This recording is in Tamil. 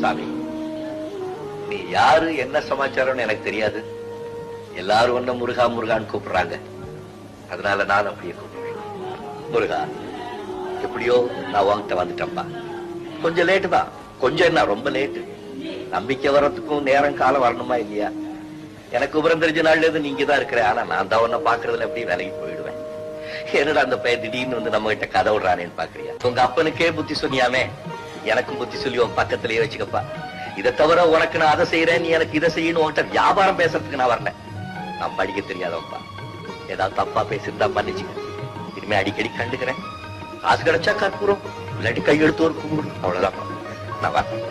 சாமி, நீ யாரு என்ன சமாச்சாரம்னு எனக்கு தெரியாது. எல்லாரும் ஒன்ன முருகா முருகான்னு கூப்பிடுறாங்க. அதனால நான் அப்படியே கூப்பிடுறேன். முருகா, எப்படியோ நான் உன்கிட்ட வந்துட்டேன்ப்பா. கொஞ்சம் லேட்டு தான். கொஞ்சம் என்ன, ரொம்ப லேட்டு. நம்பிக்கை வர்றதுக்கும் நேரம் காலம் வரணுமா இல்லையா? எனக்கு விவரம் தெரிஞ்ச நாள்ல இருந்து நீங்க தான் இருக்கிற. ஆனா நான் தான் உன்ன பாக்குறதுல எப்படி வேலைக்கு போயிடுவேன். என்னடா அந்த பையன் திடீர்னு வந்து நம்ம கிட்ட கதை விடுறானேன்னு பாக்குறியா? உங்க அப்பனுக்கே புத்தி சொன்னியாமே, எனக்கும் புத்தி சொல்லி உன் பக்கத்திலேயே வச்சுக்கப்பா. இதை தவிர உனக்கு நான் அதை செய்யறேன், நீ எனக்கு இதை செய்யணும். உன்கிட்ட வியாபாரம் பேசுறதுக்கு நான் வரல. நான் படிக்க தெரியாதவப்பா. ஏதாவது தப்பா பேசிருந்தா பண்ணிச்சுக்க. இனிமே அடிக்கடி கண்டுக்கிறேன். காசு கிடைச்சா கற்பூரம், இல்லாட்டி கையெழுத்து ஒரு கும்பிடு. அவ்வளவுதான். நான் வரேன்.